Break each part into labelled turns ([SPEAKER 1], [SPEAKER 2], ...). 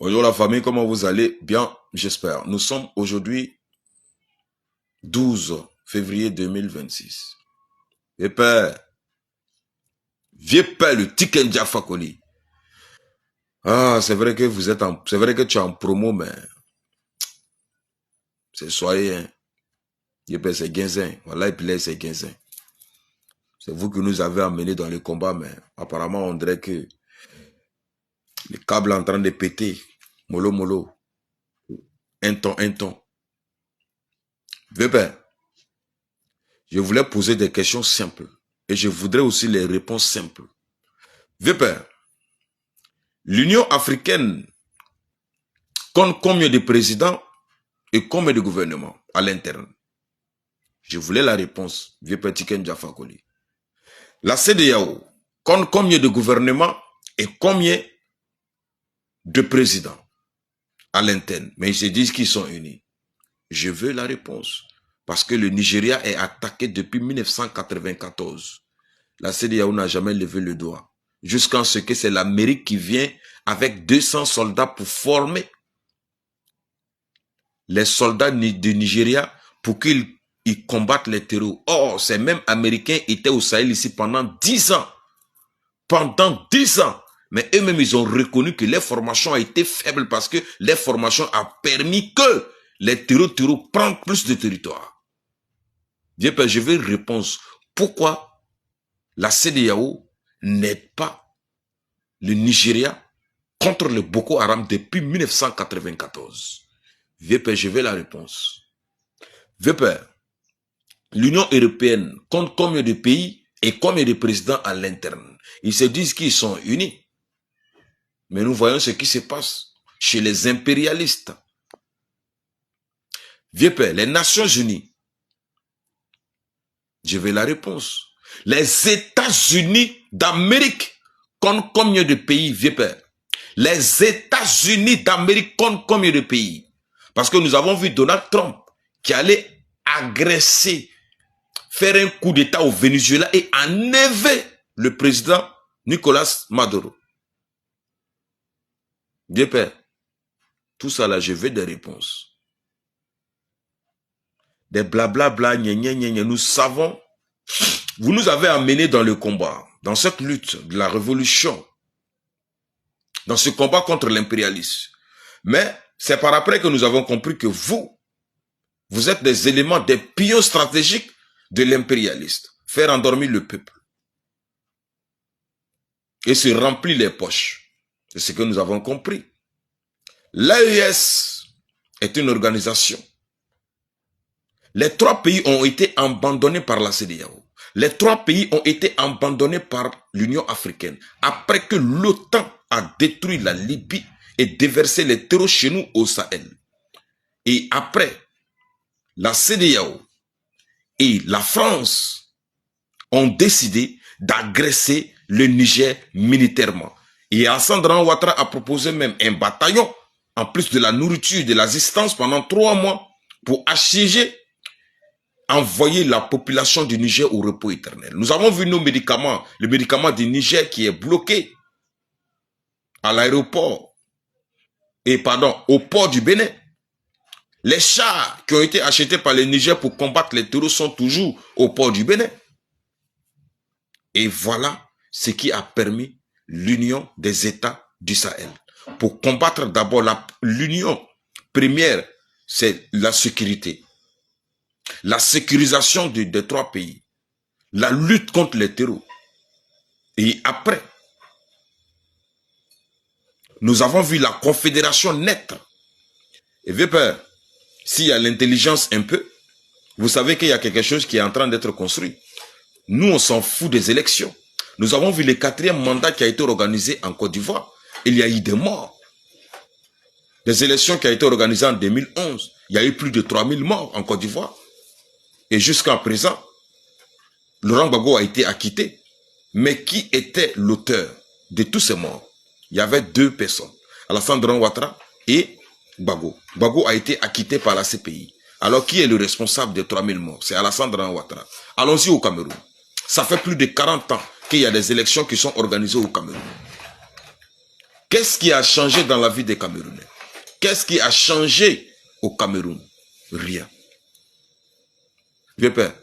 [SPEAKER 1] Bonjour la famille, comment vous allez? Bien, j'espère. Nous sommes aujourd'hui 12 février 2026. Vieux père, le Tikenja Fakoli. Ah, c'est vrai que c'est vrai que tu es en promo, mais c'est soyez, hein. Vieux père, c'est Guinzin. Voilà, et puis c'est Guinzin. C'est vous qui nous avez amenés dans les combats, mais apparemment, on dirait que les câbles sont en train de péter. Mollo, mollo. Un ton. Vieux père, je voulais poser des questions simples. Et je voudrais aussi les réponses simples. Vieux père, l'Union africaine compte combien de présidents et combien de gouvernements à l'interne? Je voulais la réponse, vieux petit Ken Fakoli. La CEDEAO compte combien de gouvernements et combien de présidents à l'interne? Mais ils se disent qu'ils sont unis. Je veux la réponse. Parce que le Nigeria est attaqué depuis 1994. La CEDEAO n'a jamais levé le doigt. Jusqu'à ce que c'est l'Amérique qui vient avec 200 soldats pour former les soldats du Nigeria pour qu'ils combattent les terroristes. Or, ces mêmes Américains étaient au Sahel ici pendant 10 ans. Pendant 10 ans. Mais eux-mêmes, ils ont reconnu que leur formation a été faible parce que leur formation a permis que les terroristes prennent plus de territoire. Bien, je veux une réponse. Pourquoi la CEDEAO n'aide pas le Nigeria contre le Boko Haram depuis 1994? Vieux père, je veux la réponse. Vieux père, l'Union européenne compte combien de pays et combien de présidents à l'interne? Ils se disent qu'ils sont unis. Mais nous voyons ce qui se passe chez les impérialistes. Vieux père, les Nations Unies. Je veux la réponse. Les États-Unis d'Amérique comptent combien de pays, vieux père? Les États-Unis d'Amérique comptent combien de pays? Parce que nous avons vu Donald Trump qui allait agresser, faire un coup d'État au Venezuela et enlever le président Nicolas Maduro. Bien père, tout ça là, je veux des réponses. Des blablabla, nous savons, vous nous avez amenés dans le combat, dans cette lutte de la révolution, dans ce combat contre l'impérialisme. Mais c'est par après que nous avons compris que vous êtes des éléments, des pions stratégiques de l'impérialiste. Faire endormir le peuple. Et se remplir les poches. C'est ce que nous avons compris. L'AES est une organisation. Les 3 pays ont été abandonnés par la CEDEAO. Les 3 pays ont été abandonnés par l'Union africaine. Après que l'OTAN a détruit la Libye et déversé les terreaux chez nous au Sahel. Et après, la CEDEAO et la France ont décidé d'agresser le Niger militairement. Et Alassane Ouattara a proposé même un bataillon, en plus de la nourriture et de l'assistance pendant 3 mois, pour assiéger, envoyer la population du Niger au repos éternel. Nous avons vu nos médicaments, le médicament du Niger qui est bloqué à l'aéroport, au port du Bénin. Les chars qui ont été achetés par le Niger pour combattre les terroristes sont toujours au port du Bénin. Et voilà ce qui a permis l'union des États du Sahel. Pour combattre d'abord l'union première, c'est la sécurité. La sécurisation des 3 pays. La lutte contre les terroristes. Et après, nous avons vu la confédération naître. Et vieux père, s'il y a l'intelligence un peu, vous savez qu'il y a quelque chose qui est en train d'être construit. Nous, on s'en fout des élections. Nous avons vu le 4e mandat qui a été organisé en Côte d'Ivoire. Il y a eu des morts. Des élections qui ont été organisées en 2011. Il y a eu plus de 3000 morts en Côte d'Ivoire. Et jusqu'à présent, Laurent Gbagbo a été acquitté. Mais qui était l'auteur de tous ces morts? Il y avait 2 personnes. Alassane Ouattara et Gbagbo. Gbagbo a été acquitté par la CPI. Alors qui est le responsable des 3000 morts? C'est Alassane Ouattara. Allons-y au Cameroun. Ça fait plus de 40 ans qu'il y a des élections qui sont organisées au Cameroun. Qu'est-ce qui a changé dans la vie des Camerounais? Qu'est-ce qui a changé au Cameroun? Rien. Vieux père,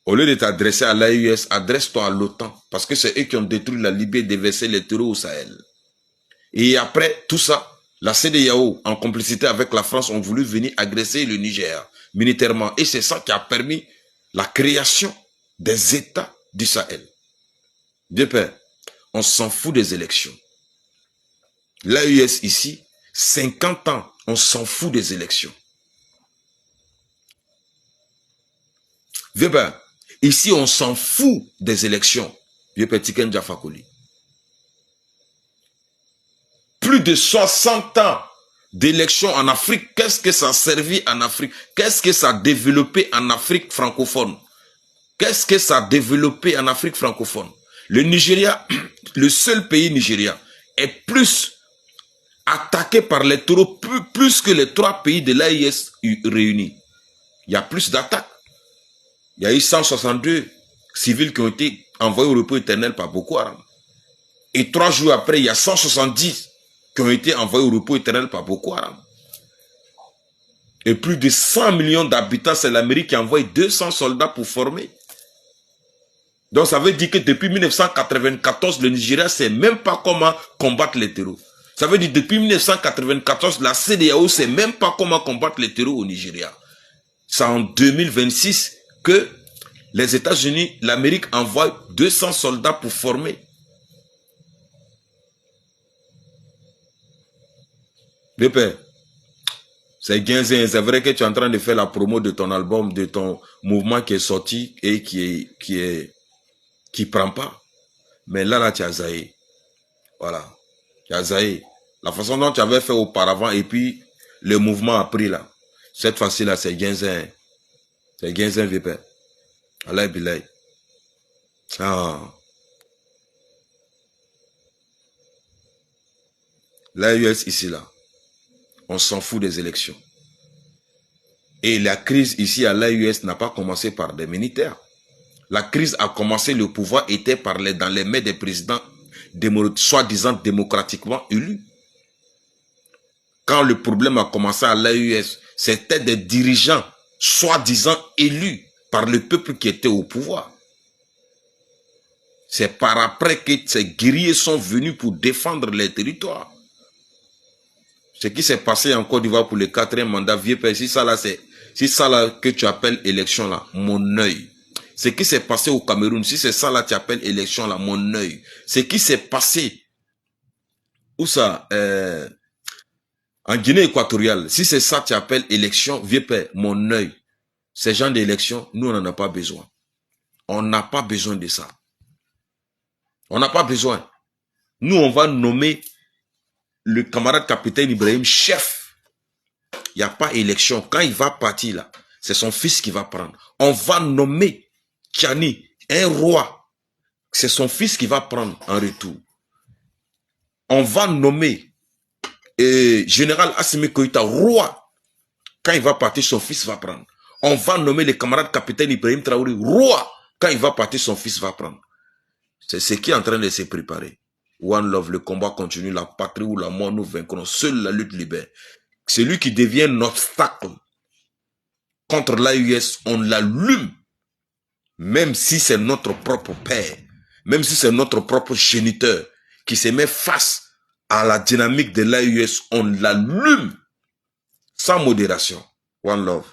[SPEAKER 1] au lieu de t'adresser à l'AUS, adresse-toi à l'OTAN. Parce que c'est eux qui ont détruit la Libye et déversé les terreaux au Sahel. Et après tout ça, la CEDEAO, en complicité avec la France, ont voulu venir agresser le Niger militairement. Et c'est ça qui a permis la création des États du Sahel. Vieux père, on s'en fout des élections. L'AUS ici, 50 ans, on s'en fout des élections. Vieux père, ici on s'en fout des élections. Vieux père Tiken Jah Fakoly. Plus de 60 ans d'élections en Afrique, qu'est-ce que ça a servi en Afrique? Qu'est-ce que ça a développé en Afrique francophone? Qu'est-ce que ça a développé en Afrique francophone? Le Nigeria, le seul pays Nigeria, est plus attaqué par les taureaux, plus que les 3 pays de l'AIS réunis. Il y a plus d'attaques. Il y a eu 162 civils qui ont été envoyés au repos éternel par Boko Haram. Et 3 jours après, il y a 170 qui ont été envoyés au repos éternel par Boko Haram. Et plus de 100 millions d'habitants, c'est l'Amérique qui a envoyé 200 soldats pour former. Donc ça veut dire que depuis 1994, le Nigeria ne sait même pas comment combattre les terroristes. Ça veut dire que depuis 1994, la CEDEAO ne sait même pas comment combattre les terroristes au Nigeria. C'est en 2026 que les États-Unis, l'Amérique envoie 200 soldats pour former. Le père, c'est Guinzin, c'est vrai que tu es en train de faire la promo de ton album, de ton mouvement qui est sorti et qui prend pas. Mais là, tu as zaï. Voilà. Tu as zaï. La façon dont tu avais fait auparavant et puis le mouvement a pris là. Cette fois-ci là, c'est Guinzin. C'est Guinzin, vieux père. Allah bilay. Ah. L'AUS ici là, on s'en fout des élections. Et la crise ici à l'AUS n'a pas commencé par des militaires. La crise a commencé, le pouvoir était dans les mains des présidents soi-disant démocratiquement élus. Quand le problème a commencé à l'AUS, c'était des dirigeants soi-disant élus par le peuple qui était au pouvoir. C'est par après que ces guerriers sont venus pour défendre les territoires. Ce qui s'est passé en Côte d'Ivoire pour le 4e mandat, vieux père, si ça là que tu appelles élection là, mon œil. Ce qui s'est passé au Cameroun, si c'est ça là tu appelles élection là, mon œil. Ce qui s'est passé, où ça, en Guinée équatoriale, si c'est ça tu appelles élection, vieux père, mon œil. Ces gens d'élection, nous on n'en a pas besoin. On n'a pas besoin de ça. On n'a pas besoin. Nous on va nommer le camarade capitaine Ibrahim chef. Il n'y a pas élection. Quand il va partir là, c'est son fils qui va prendre. On va nommer Tchani, un roi. C'est son fils qui va prendre en retour. On va nommer général Assimi Koïta roi. Quand il va partir, son fils va prendre. On va nommer le camarade capitaine Ibrahim Traoré roi. Quand il va partir, son fils va prendre. C'est ce qui est en train de se préparer. One love, le combat continue, la patrie ou la mort nous vaincrons. Seule la lutte libère. Celui qui devient notre obstacle contre l'AUS, on l'allume. Même si c'est notre propre père, même si c'est notre propre géniteur qui se met face à la dynamique de l'AUS, on l'allume sans modération. One love,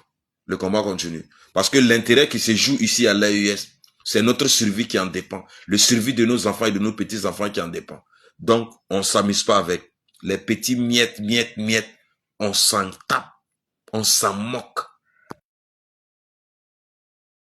[SPEAKER 1] le combat continue. Parce que l'intérêt qui se joue ici à l'AUS, c'est notre survie qui en dépend. Le survie de nos enfants et de nos petits-enfants qui en dépend. Donc, on ne s'amuse pas avec les petits miettes. On s'en tape. On s'en moque.